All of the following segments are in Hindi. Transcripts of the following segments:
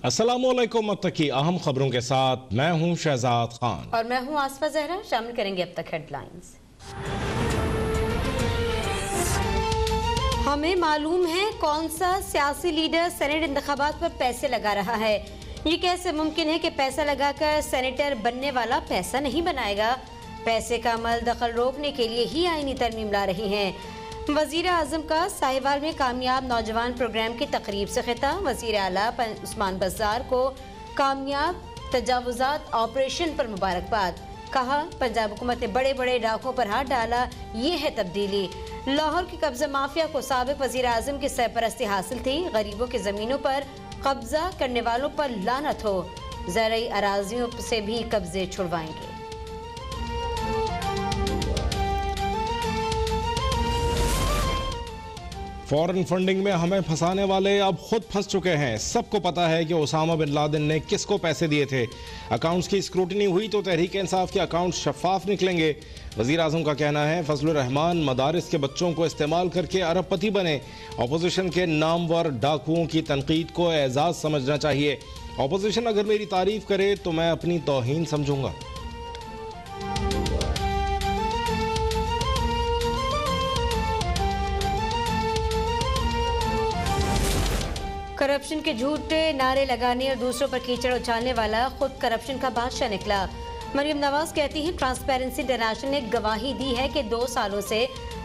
अस्सलामुअलैकुम। अब तक की अहम खबरों के साथ मैं हूं शहजाद खान और मैं हूं आसफा जहरा। शामिल करेंगे अब तक हेडलाइंस। हमें मालूम है कौन सा सियासी लीडर सेनेट इंतखाबात पर पैसे लगा रहा है। ये कैसे मुमकिन है कि पैसा लगाकर सेनेटर बनने वाला पैसा नहीं बनाएगा। पैसे का अमल दखल रोकने के लिए ही आईनी तरमीम ला रही हैं। वजीर आजम का साहिवाल में कामयाब नौजवान प्रोग्राम की तकरीब से खिताब। वजीर आला उस्मान बज़ार को कामयाब तजावुजात ऑपरेशन पर मुबारकबाद। कहा पंजाब हुकूमत ने बड़े बड़े डाकों पर हाथ डाला, ये है तब्दीली। लाहौर की कब्जा माफिया को साबिक वजीर आजम की सरपरस्ती हासिल थी। गरीबों की जमीनों पर कब्जा करने वालों पर लानत हो। ज़रई अराजियों से भी कब्जे छुड़वाएंगे। फॉरेन फंडिंग में हमें फंसाने वाले अब खुद फंस चुके हैं। सबको पता है कि ओसामा बिन लादेन ने किसको पैसे दिए थे। अकाउंट्स की स्क्रूटनी हुई तो तहरीक इंसाफ के अकाउंट शफाफ निकलेंगे। वजीर आजम का कहना है फजलुर रहमान मदारिस के बच्चों को इस्तेमाल करके अरबपति बने। अपोजिशन के नामवर डाकुओं की तनकीद को एजाज समझना चाहिए। अपोजिशन अगर मेरी तारीफ करे तो मैं अपनी तौहीन समझूंगा। करप्शन के झूठे नारे लगाने और दूसरों पर कीचड़ उछालने वाला खुद करप्शन का बादशाह निकला। मरियम नवाज कहती हैं ट्रांसपेरेंसी इंटरनेशनल ने गवाही दी है कि 2 सालों से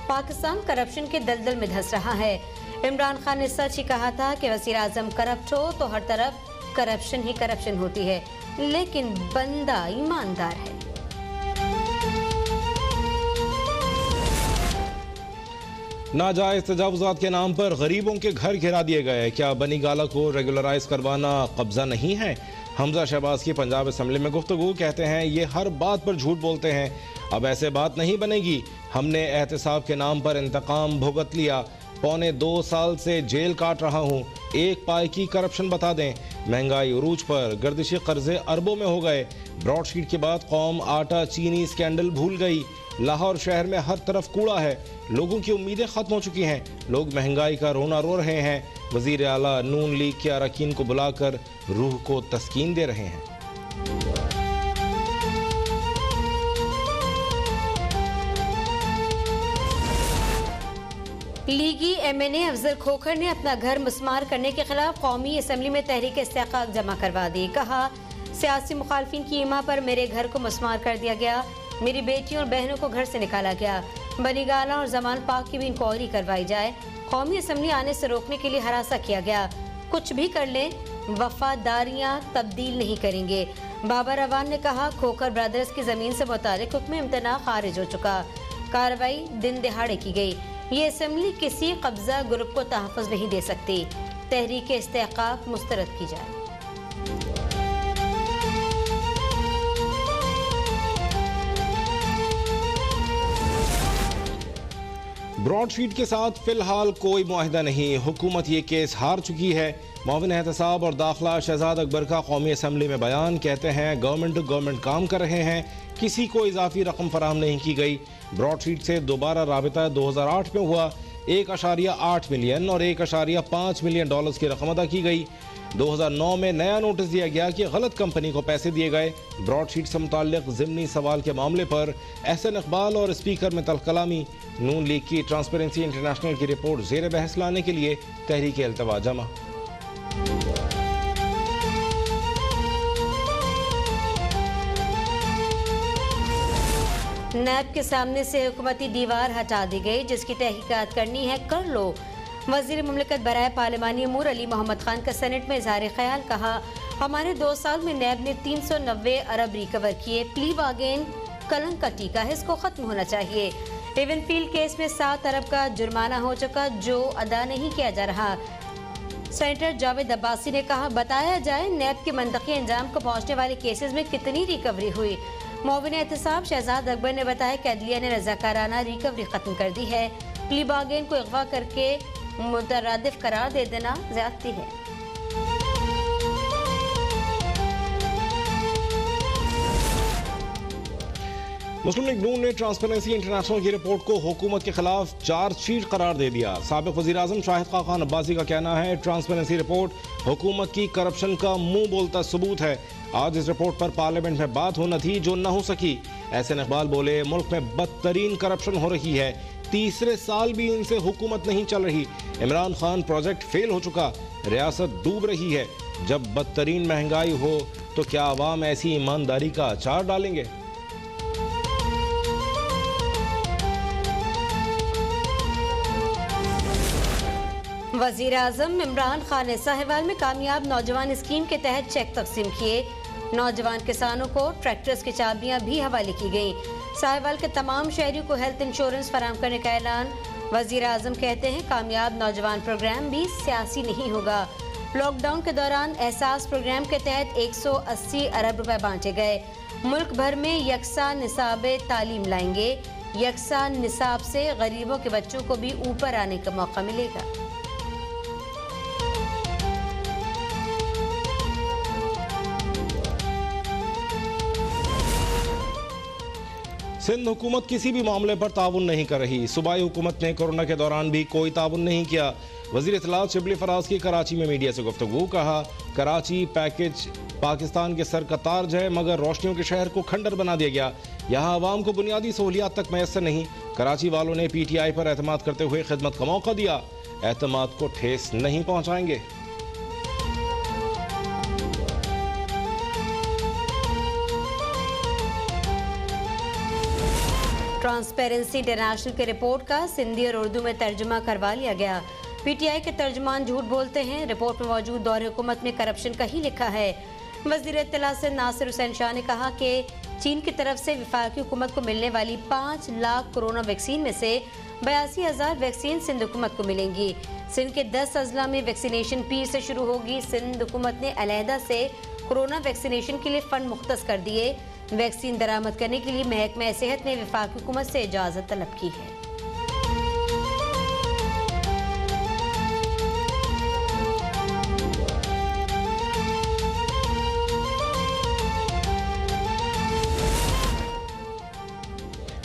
पाकिस्तान करप्शन के दलदल में धंस रहा है। इमरान खान ने सच ही कहा था कि वज़ीर आज़म करप्ट हो तो हर तरफ करप्शन ही करप्शन होती है, लेकिन बंदा ईमानदार है। नाजायज तजावुजात के नाम पर गरीबों के घर गिरा दिए गए। क्या बनी गाला को रेगुलराइज करवाना कब्जा नहीं है? हमजा शहबाज की पंजाब असम्बली में गुफ्तगू। कहते हैं ये हर बात पर झूठ बोलते हैं। अब ऐसे बात नहीं बनेगी। हमने एहतसाब के नाम पर इंतकाम भुगत लिया। पौने 2 साल से जेल काट रहा हूँ। 1 पाई की करप्शन बता दें। महंगाई उरूज पर, गर्दिशी कर्जे अरबों में हो गए। ब्रॉडशीट के बाद कौम आटा चीनी स्कैंडल भूल गई। लाहौर शहर में हर तरफ कूड़ा है। लोगों की उम्मीदें खत्म हो चुकी हैं। लोग महंगाई का रोना रो रहे हैं। वजीर आला नून लीग के अरकान को बुलाकर रूह को तस्कीन दे रहे हैं। लीगी MNA अफजल खोखर ने अपना घर मुस्मार करने के खिलाफ कौमी असम्बली में तहरीक इस्तेहकाक जमा करवा दी। कहा सियासी मुखालफिन की ईमा पर मेरे घर को मुस्मार कर दिया गया। मेरी बेटियों और बहनों को घर से निकाला गया। बनी गाला और जमान पाक की भी इंक्वायरी करवाई जाए। कौमी असम्बली आने से रोकने के लिए हरासा किया गया। कुछ भी कर लें, वफादारियां तब्दील नहीं करेंगे। बाबर अवान ने कहा खोखर ब्रदर्स की जमीन से मुतालिक हुक्म इम्तना खारिज हो चुका। कार्रवाई दिन दिहाड़े की गई। ये असम्बली किसी कब्जा ग्रुप को तहफ़्फ़ुज़ नहीं दे सकती। तहरीक इस्तेहकाक मुस्तरद की जाए। ब्रॉडशीट के साथ फिलहाल कोई मुआहिदा नहीं। हुकूमत ये केस हार चुकी है। मुआविन एहतसाब और दाखिला शहजाद अकबर का कौमी असम्बली में बयान। कहते हैं गवर्नमेंट काम कर रहे हैं। किसी को इजाफी रकम फराहम नहीं की गई। ब्रॉडशीट से दोबारा राबिता 2008 में हुआ। 1.8 मिलियन और 1.5 मिलियन डॉलर्स की रकम अदा की गई। 2009 में नया नोटिस दिया गया कि गलत कंपनी को पैसे दिए गए। ब्रॉडशीट से मुताल्लिक ज़िमनी सवाल के मामले पर एहसन इकबाल और स्पीकर में तलकलामी। नून लीग की ट्रांसपेरेंसी इंटरनेशनल की रिपोर्ट ज़ेर बहस लाने के लिए तहरीक अल्तवा जमा। नैब के सामने से हुकूमती दीवार हटा दी गई। जिसकी तहकीकात करनी है कर लो। वज़ीर मुमलिकत बराए पार्लिमानी अमूर अली मोहम्मद खान का सेनेट में इज़हार ख्याल। कहा हमारे 2 साल में नैब ने 390 अरब रिकवर किए। प्ली बागेन कलंक का टीका है, इसको खत्म होना चाहिए। एवनफील्ड केस में 7 अरब का जुर्माना हो चुका जो अदा नहीं किया जा रहा। सेनेटर जावेद अब्बासी ने कहा बताया जाए नैब के मंतकी अंजाम को पहुँचने वाले केसेस में कितनी रिकवरी हुई। मुआविन एहतसाब शहजाद अकबर ने बताया कि अदलिया ने रजाकाराना रिकवरी खत्म कर दी है। प्ली बागेन को अगवा करके मुतरादिफ करार दे देना ज्यादती है। मुस्लिम लीग नून ने ट्रांसपेरेंसी इंटरनेशनल की रिपोर्ट को हुकूमत के खिलाफ चार्जशीट करार दे दिया। साबिक वज़ीर-ए-आज़म शाहिद खाकान अब्बासी का कहना है ट्रांसपेरेंसी रिपोर्ट हुकूमत की करप्शन का मुंह बोलता सबूत है। आज इस रिपोर्ट पर पार्लियामेंट में बात होना थी जो न हो सकी। एहसन इकबाल बोले मुल्क में बदतरीन करप्शन हो रही है, तीसरे साल भी इनसे हुकूमत नहीं चल रही। इमरान खान प्रोजेक्ट फेल हो चुका, रियासत डूब रही है। जब बदतरीन महंगाई हो तो क्या आवाम ऐसी ईमानदारी का अचार डालेंगे? वजीर आजम इमरान खान ने साहिवाल में कामयाब नौजवान स्कीम के तहत चेक तकसीम किए। नौजवान किसानों को ट्रैक्टर्स की चाबियां भी हवाले की गईं। साहिवाल के तमाम शहरियों को हेल्थ इंश्योरेंस फराहम करने का ऐलान। वजीर आजम कहते हैं कामयाब नौजवान प्रोग्राम भी सियासी नहीं होगा। लॉकडाउन के दौरान एहसास प्रोग्राम के तहत 180 अरब रुपए बांटे गए। मुल्क भर में यकसा निसाब तालीम लाएंगे। यकसा निसाब से गरीबों के बच्चों को भी ऊपर आने का मौका मिलेगा। सिंध हुकूमत किसी भी मामले पर ताउन नहीं कर रही। सूबाई हुकूमत ने कोरोना के दौरान भी कोई ताउन नहीं किया। वज़ीर इत्तलात शिबली फराज की कराची में मीडिया से गुफ्तगू। कहा कराची पैकेज पाकिस्तान के सर का ताज है मगर रोशनियों के शहर को खंडर बना दिया गया। यहाँ आवाम को बुनियादी सहूलियात तक मैसर नहीं। कराची वालों ने PTI पर एतमाद करते हुए खिदमत का मौका दिया। एतमाद को ठेस नहीं पहुँचाएंगे। ट्रांसपेरेंसी इंटरनेशनल की रिपोर्ट का सिंधी और उर्दू में तर्जुमा करवा लिया गया। PTI के तर्जुमान झूठ बोलते हैं। रिपोर्ट में मौजूद दौर हुकूमत में करप्शन का ही लिखा है। वज़ीर इत्तलात से नासिर हुसैन शाह ने कहा कि चीन की तरफ से वफाकी हुकूमत को मिलने वाली 5 लाख कोरोना वैक्सीन में से 82,000 वैक्सीन सिंध हुकूमत को मिलेंगी। सिंध के 10 अजला में वैक्सीनेशन पीर से शुरू होगी। सिंध हुकूमत ने अलहदा से कोरोना वैक्सीनेशन के लिए फंड मुख्तस कर दिए। वैक्सीन दरामद करने के लिए महकमा सेहत ने वफाकी हुकूमत से इजाजत तलब की है।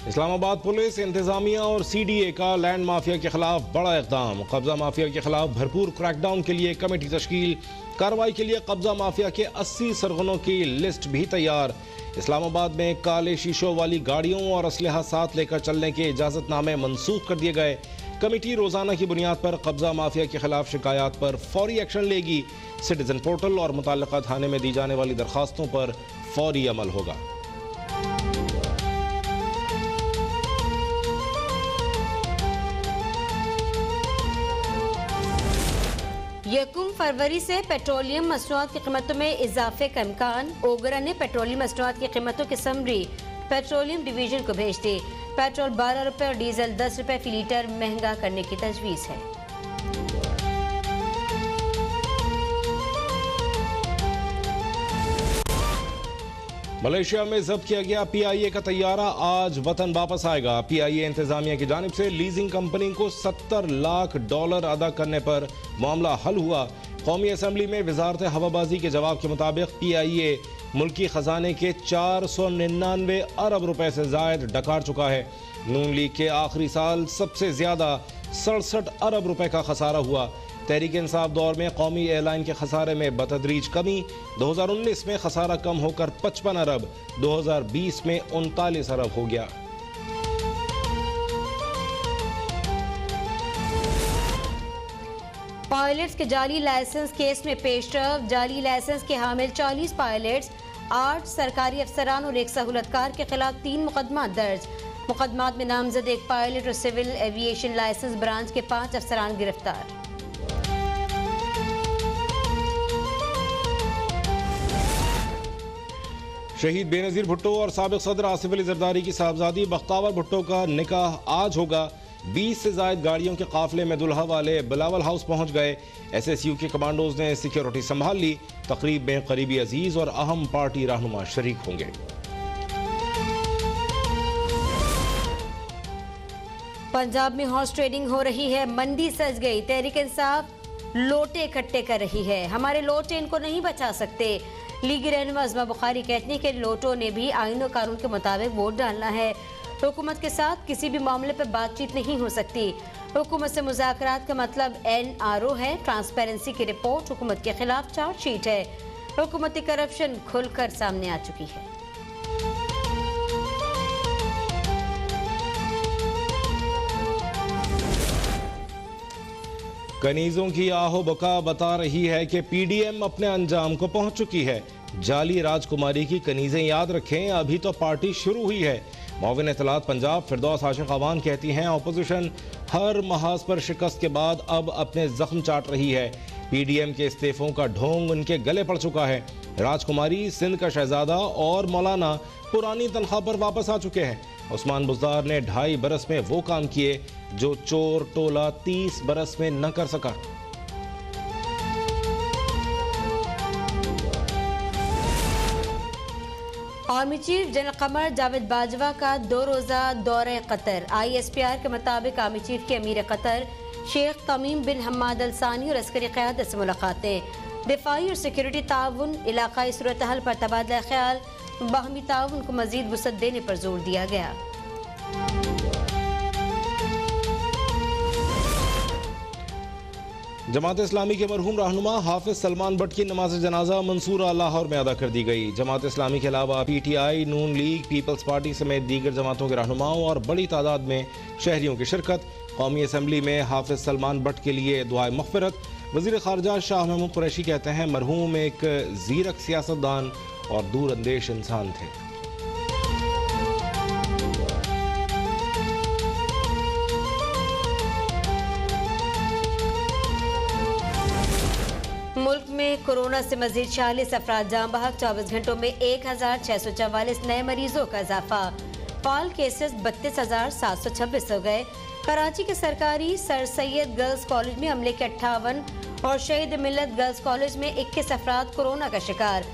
इस्लामाबाद पुलिस इंतजामिया और CDA का लैंड माफिया के खिलाफ बड़ा इक़दाम। कब्जा माफिया के खिलाफ भरपूर क्रैकडाउन के लिए कमेटी तश्कील। कार्रवाई के लिए कब्जा माफिया के 80 सरगनों की लिस्ट भी तैयार। इस्लामाबाद में काले शीशों वाली गाड़ियों और असलहा साथ लेकर चलने के इजाजतनामे मनसूख कर दिए गए। कमेटी रोजाना की बुनियाद पर कब्जा माफिया के खिलाफ शिकायत पर फौरी एक्शन लेगी। सिटीजन पोर्टल और मुताल्लिका थाने में दी जाने वाली दरखास्तों पर फौरी अमल होगा। यकम फरवरी से पेट्रोलियम मसनूआत की कीमतों में इजाफे का इम्कान। ओगरा ने पेट्रोलियम मसनूआत की कीमतों की समरी पेट्रोलियम डिवीजन को भेज दी। पेट्रोल 12 रुपए और डीजल 10 रुपए फी लीटर महंगा करने की तजवीज़ है। मलेशिया में जब्त किया गया PIA का तैयारा आज वतन वापस आएगा। PIA इंतजामिया की जानिब से लीजिंग कंपनी को $70 लाख अदा करने पर मामला हल हुआ। कौमी असम्बली में वजारत हवाबाजी के जवाब के मुताबिक PIA मुल्की खजाने के 499 अरब रुपए से जायद डकार चुका है। नून लीग के आखिरी साल सबसे ज्यादा 67 अरब रुपए का खसारा हुआ। तहरीक इंसाफ दौर में कौमी एयरलाइन के खसारे में बतदरीज कमी। 2019 में खसारा कम होकर 55 अरब, 2020 में 39 अरब हो गया। पायलट्स के जाली लाइसेंस केस में पेशरफ। जाली लाइसेंस के हामिल 40 पायलट्स, 8 सरकारी अफसरान और 1 सहूलतकार के खिलाफ 3 मुकदमा दर्ज। मुकदमात में नामजद 1 पायलट और सिविल एविएशन लाइसेंस ब्रांच के 5 अफसरान गिरफ्तार। शहीद बेनज़ीर भुट्टो और साबिक सदर आसिफ अली जरदारी की साहबजादी बख्तावर भुट्टो का निकाह आज होगा। 20 से जायद गाड़ियों के काफिले में दुल्हा वाले बिलावल हाउस पहुंच गए। SSU के कमांडोज ने सिक्योरिटी संभाल ली। तकरीब में करीबी अजीज और अहम पार्टी रहनुमा शरीक होंगे। पंजाब में हॉर्स ट्रेडिंग हो रही है, मंडी सज गई। तहरीक इंसाफ लोटे इकट्ठे कर रही है। हमारे लोटे इनको नहीं बचा सकते। लीगी रहनुमा अज़मा बुखारी कहती हैं कि लोटो ने भी आईन और कानून के मुताबिक वोट डालना है। हुकूमत के साथ किसी भी मामले पर बातचीत नहीं हो सकती। हुकूमत से मुज़ाकरात का मतलब NRO है। ट्रांसपेरेंसी की रिपोर्ट हुकूमत के खिलाफ चार्जशीट है। हुकूमती करप्शन खुलकर सामने आ चुकी है। कनीजों की आहो बका बता रही है कि PDM अपने अंजाम को पहुंच चुकी है। जाली राजकुमारी की कनीजें याद रखें, अभी तो पार्टी शुरू हुई है। मुआविन इत्तलात पंजाब फिरदौस आशिक अवान कहती हैं अपोजिशन हर महाज पर शिकस्त के बाद अब अपने जख्म चाट रही है। PDM के इस्तीफों का ढोंग उनके गले पड़ चुका है। राजकुमारी, सिंध का शहजादा और मौलाना पुरानी तनख्वाह पर वापस आ चुके हैं। उस्मान बुज़दार ने 2.5 बरस में वो काम किए जो चोर टोला 30 बरस में न कर सका। Army chief general Qamar Javed Bajwa का 2 रोज़ा दौरे कतर। ISPR के मुताबिक आर्मी चीफ के अमीर कतर शेख तमीम बिन हम्माद अल सानी और अस्करी क़यादत से मुलाकातें, दिफाई और सिक्योरिटी ताउन, इलाकाई सूरत हाल पर तबादला ख्याल, बाहमी ताउन को मजीद वसअत देने पर जोर दिया गया। जमात इस्लामी के मरहूम रहनुमा हाफिज सलमान बट की नमाज जनाजा मंसूरा लाहौर में अदा कर दी गई। जमात इस्लामी के अलावा PTI, नून लीग, पीपल्स पार्टी समेत दीगर जमातों के रहनुमाओं और बड़ी तादाद में शहरियों की शिरकत। कौमी असम्बली में हाफिज सलमान बट के लिए दुआए मग़फ़िरत। वज़ीर ख़ारजा शाह महमूद कुरैशी कहते हैं मरहूम एक ज़ीरक सियासतदान और दूरअंदेश इंसान थे। मुल्क में कोरोना से मजीद 46 अफराद जान बहक। 24 घंटों में 1644 नए मरीजों का इजाफा। फाल केसेस 32,726 हो गए। कराची के सरकारी सर सैयद गर्ल्स कॉलेज में हमले के 58 और शहीद मिल्लत गर्ल्स कॉलेज में 21 अफराद कोरोना का शिकार।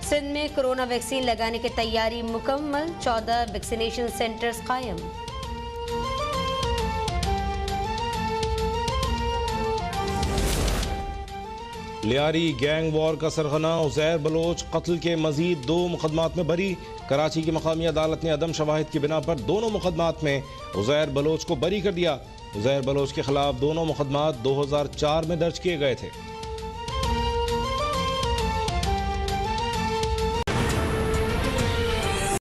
सिंध में कोरोना वैक्सीन लगाने की तैयारी मुकम्मल। 14 वैक्सीनेशन सेंटर्स कायम। लियारी गैंग वॉर का सरगना उज़ैर बलोच कत्ल के मजीद 2 मुकदमात में बरी। कराची की मकामी अदालत ने अदम शवाहिद की बिना पर दोनों मुकदमात में उज़ैर बलोच को बरी कर दिया। उज़ैर बलोच के खिलाफ दोनों मुकदमात 2004 में दर्ज किए गए थे।